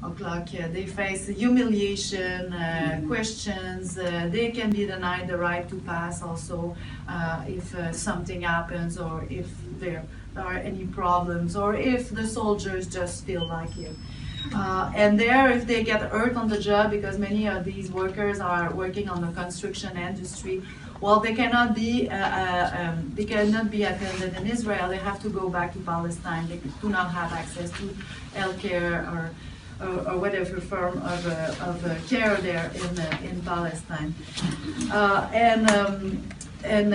o'clock. They face humiliation, questions. They can be denied the right to pass also if something happens, or if there are any problems, or if the soldiers just feel like it. And there, if they get hurt on the job, because many of these workers are working on the construction industry, well, they cannot be attended in Israel. They have to go back to Palestine. They do not have access to healthcare or whatever form of care there in Palestine. And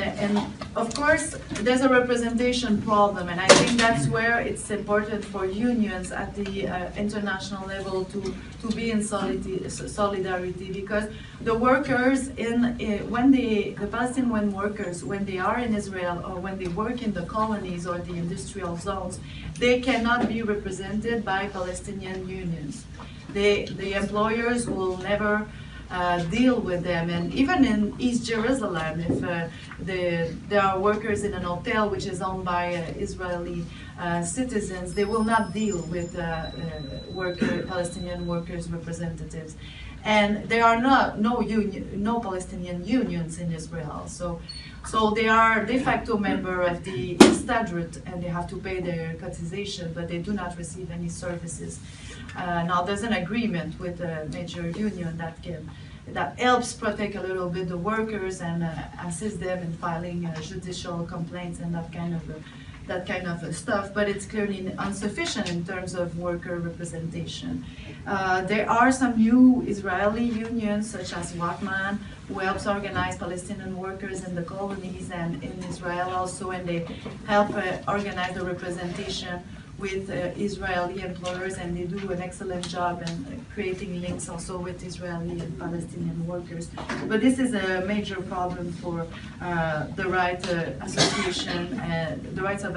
of course, there's a representation problem, and I think that's where it's important for unions at the international level to be in solidarity, because the workers the Palestinian workers, when they are in Israel or when they work in the colonies or the industrial zones, they cannot be represented by Palestinian unions. The employers will never deal with them. And even in East Jerusalem, if there are workers in an hotel which is owned by Israeli citizens, they will not deal with Palestinian workers' representatives. And there are no Palestinian unions in Israel. So they are de facto member of the Stadrut, and they have to pay their cotization, but they do not receive any services. Now there's an agreement with a major union that helps protect a little bit the workers and assist them in filing judicial complaints and that kind of stuff, but it's clearly insufficient in terms of worker representation. There are some new Israeli unions, such as Wachman, who helps organize Palestinian workers in the colonies and in Israel also, and they help organize the representation with Israeli employers, and they do an excellent job in creating links also with Israeli and Palestinian workers. But this is a major problem for the rights of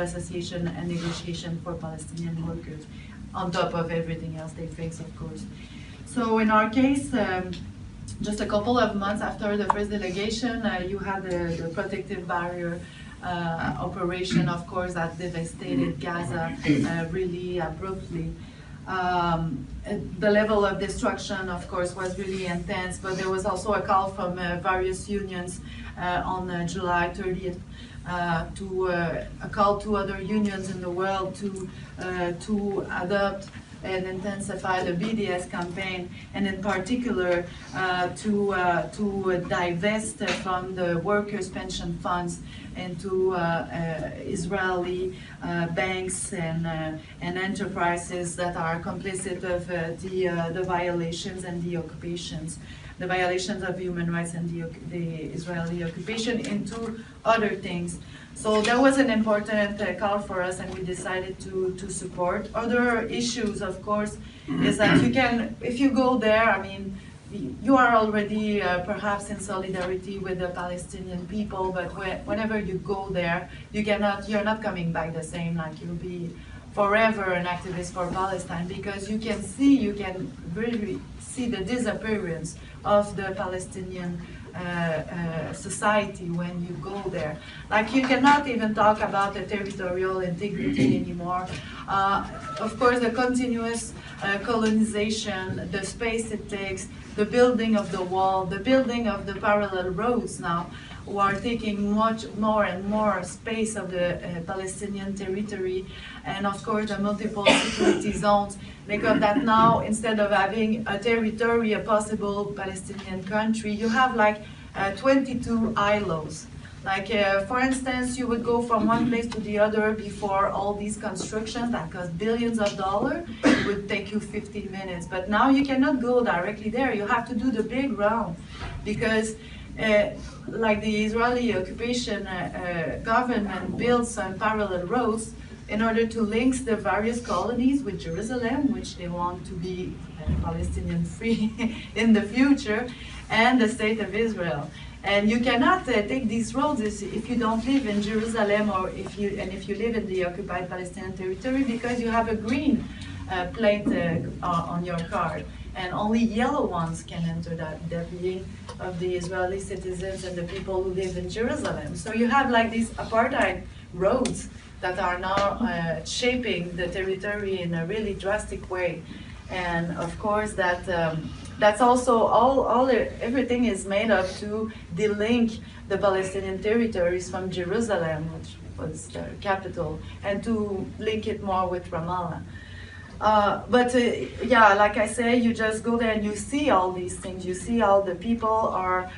association and negotiation for Palestinian workers, on top of everything else they face, of course. So in our case, just a couple of months after the first delegation, you had the protective barrier operation, of course, that devastated Gaza really abruptly. The level of destruction, of course, was really intense, but there was also a call from various unions on July 30th to a call to other unions in the world to adopt and intensify the BDS campaign, and in particular to divest from the workers' pension funds into Israeli banks and enterprises that are complicit of the violations and the occupations, the violations of human rights and the Israeli occupation, into other things. So that was an important call for us, and we decided to support. Other issues, of course, is that you can, if you go there, I mean, you are already perhaps in solidarity with the Palestinian people, but whenever you go there, you're not coming back the same, like you'll be forever an activist for Palestine, because you can really see the disappearance of the Palestinian society when you go there. Like, you cannot even talk about the territorial integrity anymore. Of course, the continuous colonization, the space it takes, the building of the wall, the building of the parallel roads now, who are taking much more and more space of the Palestinian territory, and of course the multiple security zones make up that now, instead of having a territory, a possible Palestinian country, you have like 22 ILOs. Like, for instance, you would go from one place to the other before all these constructions that cost billions of dollars. It would take you 15 minutes. But now you cannot go directly there. You have to do the big round, because like the Israeli occupation government built some parallel roads in order to link the various colonies with Jerusalem, which they want to be Palestinian free in the future, and the state of Israel. And you cannot take these roads if you don't live in Jerusalem, or if you live in the occupied Palestinian territory, because you have a green plate on your card, and only yellow ones can enter that being of the Israeli citizens and the people who live in Jerusalem. So you have like these apartheid roads that are now shaping the territory in a really drastic way. And of course that's also everything is made up to delink the Palestinian territories from Jerusalem, which was the capital, and to link it more with Ramallah. Yeah, like I say, you just go there and you see all these things. You see all the people are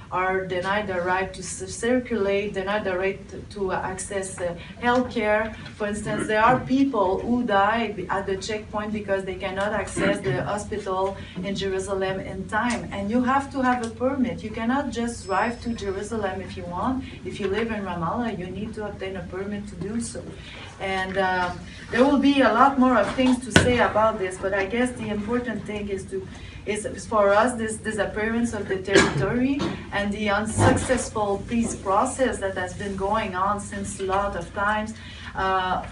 denied the right to circulate, denied the right to access healthcare. For instance, there are people who die at the checkpoint because they cannot access the hospital in Jerusalem in time. And you have to have a permit. You cannot just drive to Jerusalem if you want. If you live in Ramallah, you need to obtain a permit to do so. And there will be a lot more of things to say about this, but I guess the important thing is for us this disappearance of the territory and the unsuccessful peace process that has been going on since a lot of times.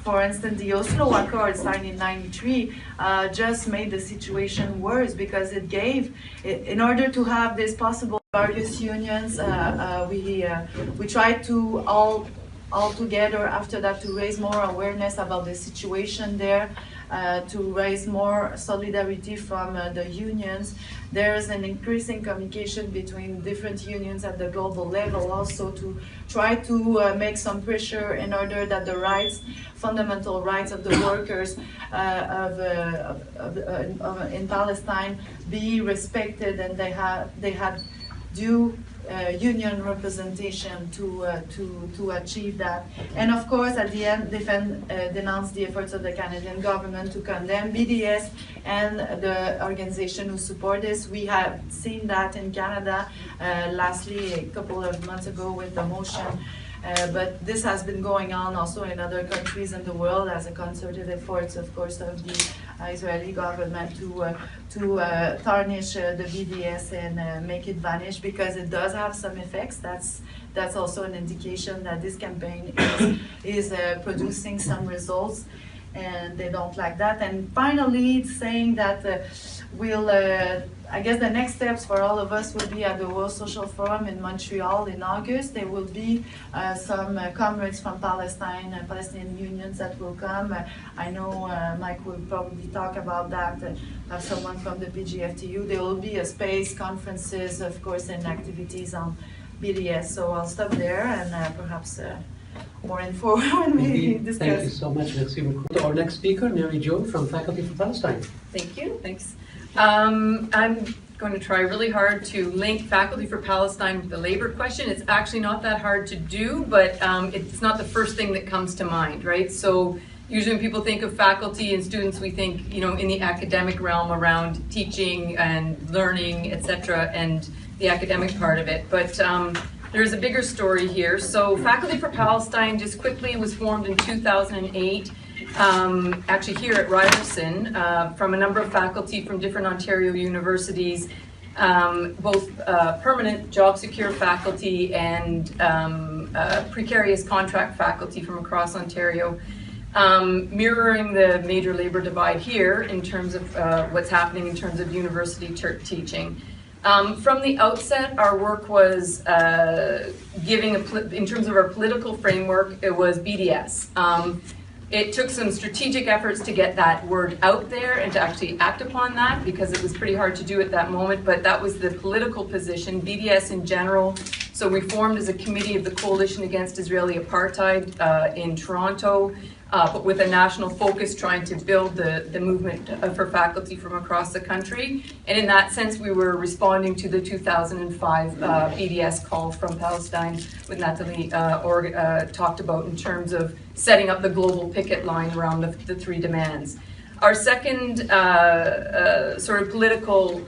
For instance, the Oslo Accord signed in '93 just made the situation worse because it gave, in order to have this possible various unions, we tried to all together after that to raise more awareness about the situation there, to raise more solidarity from the unions. There's an increasing communication between different unions at the global level also to try to make some pressure in order that the rights, fundamental rights of the workers in Palestine be respected, and they had due union representation to achieve that. And of course, at the end, denounced the efforts of the Canadian government to condemn BDS and the organization who support this. We have seen that in Canada, lastly, a couple of months ago with the motion. But this has been going on also in other countries in the world as a concerted effort, of course, of the Israeli government to tarnish the BDS and make it vanish, because it does have some effects. That's also an indication that this campaign is producing some results, and they don't like that. And finally, it's saying that I guess the next steps for all of us will be at the World Social Forum in Montreal in August. There will be some comrades from Palestine and Palestinian unions that will come. I know Mike will probably talk about that, have someone from the PGFTU. There will be a space, conferences, of course, and activities on BDS. So I'll stop there and perhaps more info when we discuss. Thank you so much. Merci beaucoup. Our next speaker, Mary Jo from Faculty for Palestine. Thank you. Thanks. I'm going to try really hard to link Faculty for Palestine with the labor question. It's actually not that hard to do, but it's not the first thing that comes to mind, right? So usually when people think of faculty and students, we think, in the academic realm around teaching and learning, etc., and the academic part of it. But there's a bigger story here. So Faculty for Palestine, just quickly, was formed in 2008. Actually here at Ryerson, from a number of faculty from different Ontario universities, both permanent job secure faculty and precarious contract faculty from across Ontario, mirroring the major labor divide here in terms of what's happening in terms of university teaching. From the outset, our work was in terms of our political framework, it was BDS. It took some strategic efforts to get that word out there and to actually act upon that, because it was pretty hard to do at that moment, but that was the political position, BDS in general. So we formed as a committee of the Coalition Against Israeli Apartheid in Toronto, but with a national focus trying to build the movement for faculty from across the country. And in that sense, we were responding to the 2005 BDS call from Palestine, with Natalie talked about in terms of setting up the global picket line around the three demands. Our second sort of political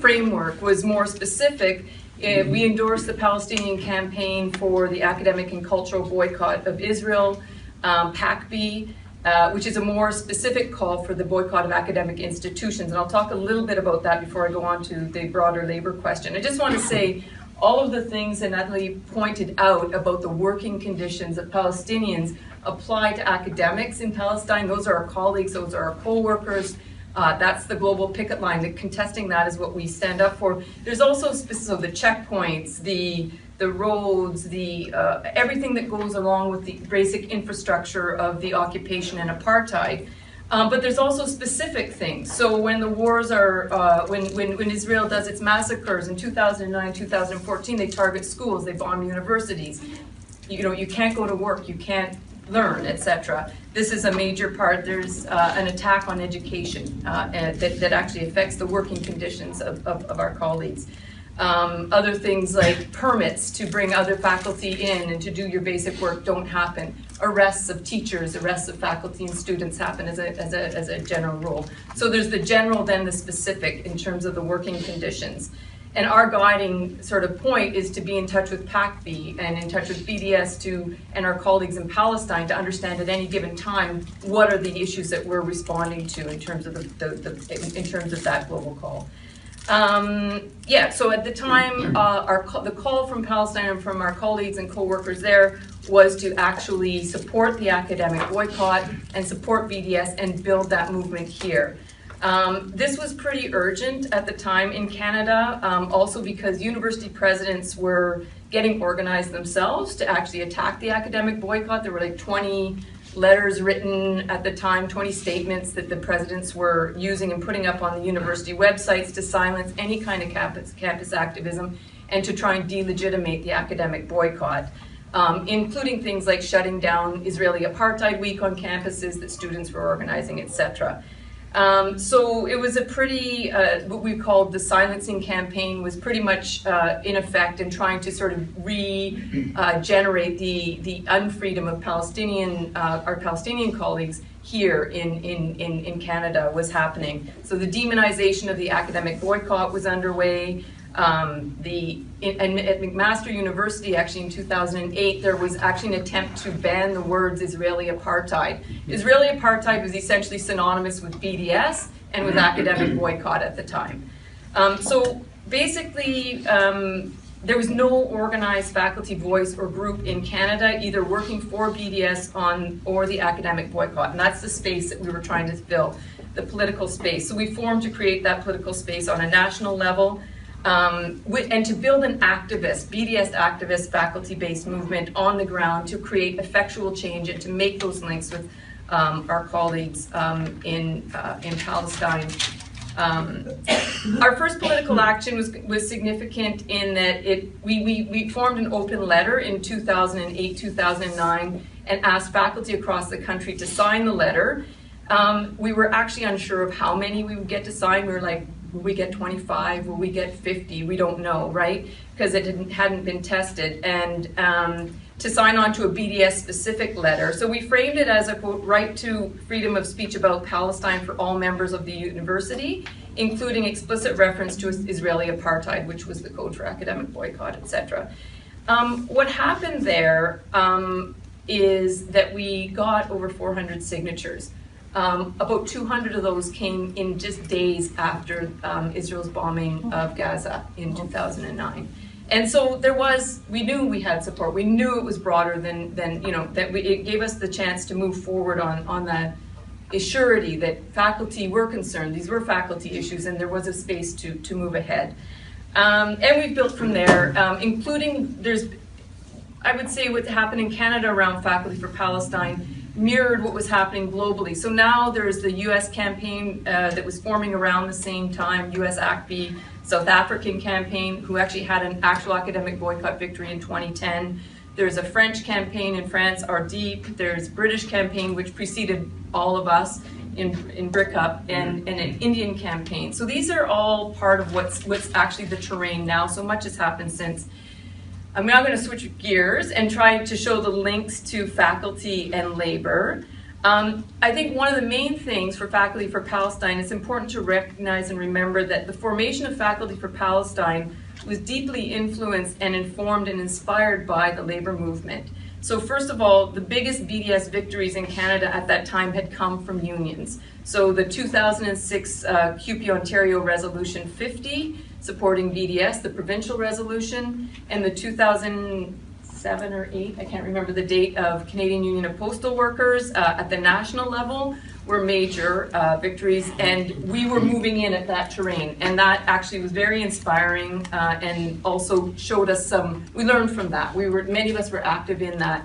framework was more specific. We endorsed the Palestinian campaign for the academic and cultural boycott of Israel, PACB, which is a more specific call for the boycott of academic institutions. And I'll talk a little bit about that before I go on to the broader labor question. I just want to say all of the things that Natalie pointed out about the working conditions of Palestinians apply to academics in Palestine. Those are our colleagues, those are our co-workers. That's the global picket line. Contesting that is what we stand up for. There's also so the checkpoints, the roads, everything that goes along with the basic infrastructure of the occupation and apartheid. But there's also specific things. So when the wars are, when Israel does its massacres in 2009, 2014, they target schools, they bomb universities. You know, you can't go to work, you can't learn, etc. This is a major part. There's an attack on education that actually affects the working conditions of our colleagues. Other things like permits to bring other faculty in and to do your basic work don't happen. Arrests of teachers, arrests of faculty and students happen as a general rule. So there's the general, then the specific in terms of the working conditions. And our guiding sort of point is to be in touch with PACB and in touch with BDS and our colleagues in Palestine to understand at any given time what are the issues that we're responding to in terms of in terms of that global call. Yeah, so at the time, the call from Palestine and from our colleagues and co-workers there was to actually support the academic boycott and support BDS and build that movement here. This was pretty urgent at the time in Canada, also because university presidents were getting organized themselves to actually attack the academic boycott. There were like 20 letters written at the time, 20 statements that the presidents were using and putting up on the university websites to silence any kind of campus activism and to try and delegitimate the academic boycott, including things like shutting down Israeli Apartheid Week on campuses that students were organizing, etc. So it was a pretty, what we called the silencing campaign was pretty much in effect in trying to sort of regenerate the unfreedom of our Palestinian colleagues here in Canada was happening. So the demonization of the academic boycott was underway. At McMaster University, actually in 2008, there was actually an attempt to ban the words Israeli apartheid. Israeli apartheid was essentially synonymous with BDS and with academic boycott at the time. So basically, there was no organized faculty voice or group in Canada either working for BDS or the academic boycott, and that's the space that we were trying to fill, the political space. So we formed to create that political space on a national level. And to build an activist, BDS activist, faculty-based movement on the ground to create effectual change and to make those links with our colleagues in Palestine. Our first political action was significant in that we formed an open letter in 2008, 2009 and asked faculty across the country to sign the letter. We were actually unsure of how many we would get to sign. We were like, will we get 25? Will we get 50? We don't know, right? Because it hadn't been tested. And to sign on to a BDS-specific letter. So we framed it as a, quote, right to freedom of speech about Palestine for all members of the university, including explicit reference to Israeli apartheid, which was the code for academic boycott, etc. What happened there is that we got over 400 signatures. About 200 of those came in just days after Israel's bombing of Gaza in 2009. And so we knew we had support. We knew it was broader than it gave us the chance to move forward on that surety that faculty were concerned. These were faculty issues and there was a space to move ahead. And we've built from there, including I would say what happened in Canada around Faculty for Palestine mirrored what was happening globally. So now there's the US campaign that was forming around the same time, US ACB, South African campaign, who actually had an actual academic boycott victory in 2010. There's a French campaign in France, RDEEP. There's British campaign, which preceded all of us in BRICUP, and an Indian campaign. So these are all part of what's actually the terrain now. So much has happened since. I'm now going to switch gears and try to show the links to faculty and labor. I think one of the main things for Faculty for Palestine, it's important to recognize and remember that the formation of Faculty for Palestine was deeply influenced and informed and inspired by the labor movement. So first of all, the biggest BDS victories in Canada at that time had come from unions. So the 2006 CUPE Ontario Resolution 50, supporting BDS, the provincial resolution, and the 2007 or 8, I can't remember the date, of Canadian Union of Postal Workers at the national level were major victories, and we were moving in at that terrain, and that actually was very inspiring and also showed us we learned from that. Many of us were active in that.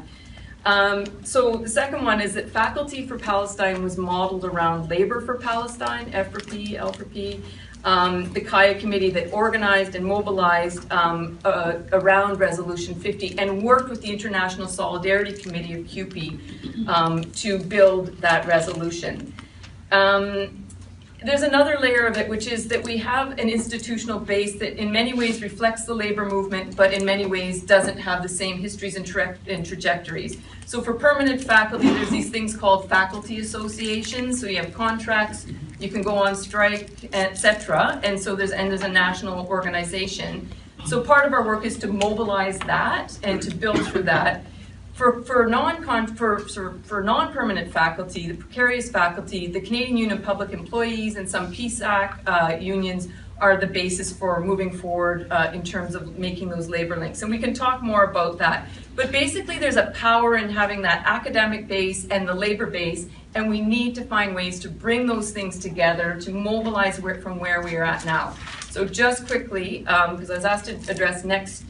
So the second one is that Faculty for Palestine was modeled around Labor for Palestine, F for P, L for P, the CUPE committee that organized and mobilized around Resolution 50 and worked with the International Solidarity Committee of CUPE to build that resolution. There's another layer of it, which is that we have an institutional base that in many ways reflects the labor movement, but in many ways doesn't have the same histories and trajectories. So for permanent faculty, there's these things called faculty associations. So you have contracts, you can go on strike, etc. And so there's a national organization. So part of our work is to mobilize that and to build through that. For non-permanent faculty, the precarious faculty, the Canadian Union of Public Employees and some PSAC unions are the basis for moving forward in terms of making those labor links. And we can talk more about that. But basically there's a power in having that academic base and the labor base, and we need to find ways to bring those things together to mobilize from where we are at now. So just quickly, because I was asked to address next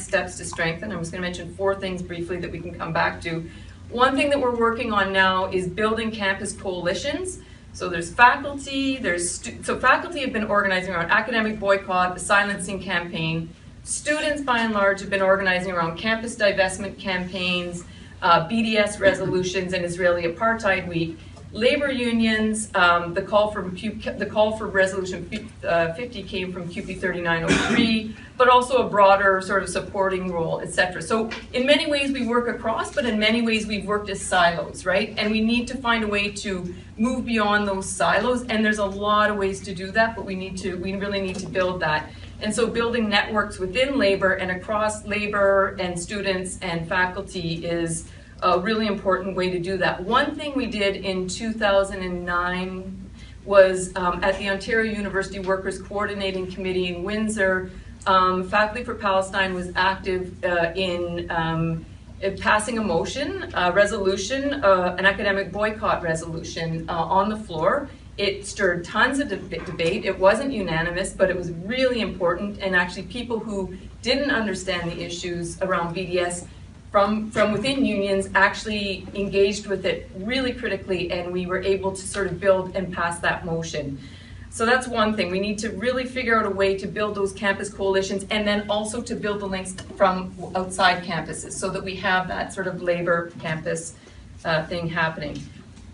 steps to strengthen, I'm just going to mention 4 things briefly that we can come back to. One thing that we're working on now is building campus coalitions. So there's faculty, so faculty have been organizing around academic boycott, the silencing campaign. Students, by and large, have been organizing around campus divestment campaigns, BDS resolutions, and Israeli Apartheid Week. Labor unions, the call for Resolution 50 came from CUPE 3903, but also a broader sort of supporting role, etc. So in many ways we work across, but in many ways we've worked as silos, right? And we need to find a way to move beyond those silos, and there's a lot of ways to do that, but we really need to build that. And so building networks within labor and across labor and students and faculty is a really important way to do that. One thing we did in 2009 was at the Ontario University Workers Coordinating Committee in Windsor, Faculty for Palestine was active in passing a motion, a resolution, an academic boycott resolution on the floor. It stirred tons of debate. It wasn't unanimous, but it was really important, and actually people who didn't understand the issues around BDS from within unions actually engaged with it really critically, and we were able to sort of build and pass that motion. So that's one thing. We need to really figure out a way to build those campus coalitions, and then also to build the links from outside campuses so that we have that sort of labor campus thing happening.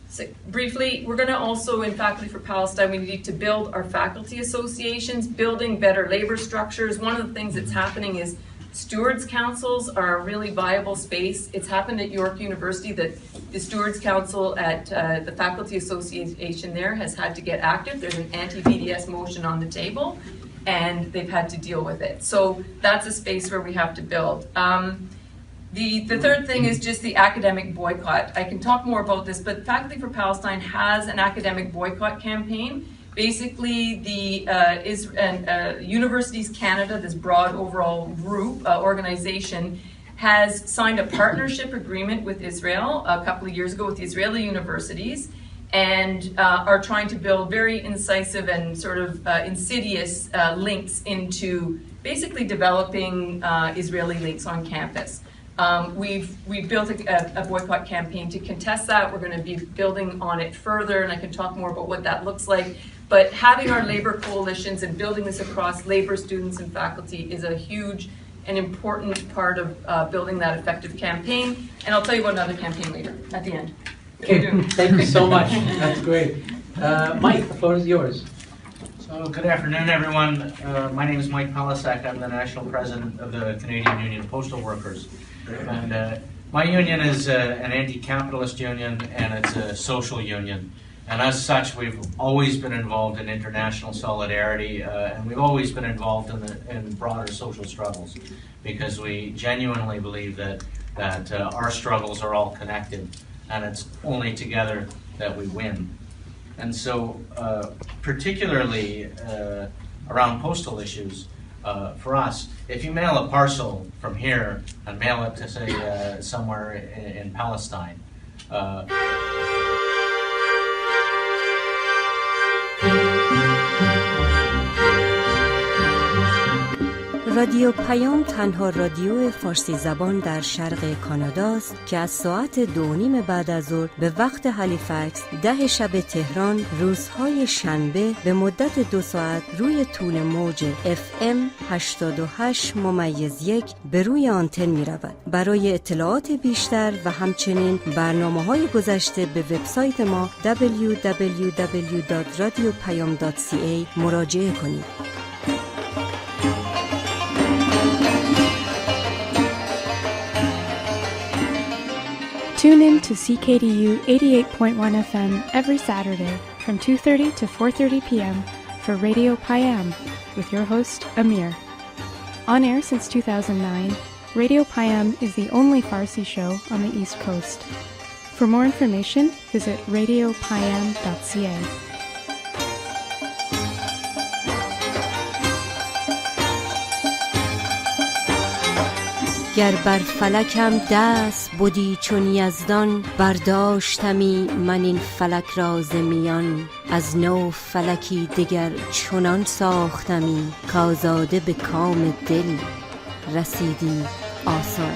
So briefly, we're going to also, in Faculty for Palestine, we need to build our faculty associations, building better labor structures. One of the things that's happening is stewards councils are a really viable space. It's happened at York University that the stewards council at the faculty association there has had to get active. There's an anti-BDS motion on the table, and they've had to deal with it. So that's a space where we have to build. The third thing is just the academic boycott. I can talk more about this, but Faculty for Palestine has an academic boycott campaign. Basically, the Universities Canada, this broad overall group, organization, has signed a partnership agreement with Israel a couple of years ago with the Israeli universities, and are trying to build very incisive and sort of insidious links into basically developing Israeli links on campus. We've built a boycott campaign to contest that. We're going to be building on it further, and I can talk more about what that looks like. But having our labor coalitions and building this across labor, students, and faculty is a huge and important part of building that effective campaign. And I'll tell you about another campaign later at the end. Okay, thank you so much. That's great. Mike, the floor is yours. So good afternoon, everyone. My name is Mike Palecek. I'm the national president of the Canadian Union of Postal Workers. And my union is an anti-capitalist union, and it's a social union. And as such, we've always been involved in international solidarity, and we've always been involved in broader social struggles, because we genuinely believe that our struggles are all connected, and it's only together that we win. And so, particularly around postal issues, for us, if you mail a parcel from here and mail it to, say, somewhere in Palestine, The رادیو پیام تنها رادیو فارسی زبان در شرق کانادا است که از ساعت 2:30 بعد از ظهر به وقت هالیفکس 10 شب تهران روزهای شنبه به مدت 2 ساعت روی طول موج FM 88.1 به روی آنتن می رود. برای اطلاعات بیشتر و همچنین برنامه‌های گذشته به وبسایت ما www.radiopayam.ca مراجعه کنید. Tune in to CKDU 88.1 FM every Saturday from 2:30 to 4:30 p.m. for Radio Payam with your host, Amir. On air since 2009, Radio Payam is the only Farsi show on the East Coast. For more information, visit radiopayam.ca. گر بر فلکم دست بودی چون یزدان، برداشتمی من این فلک را ز میان. از نو فلکی دگر چنان ساختمی، کآزاده به کام دل رسیدی آسان.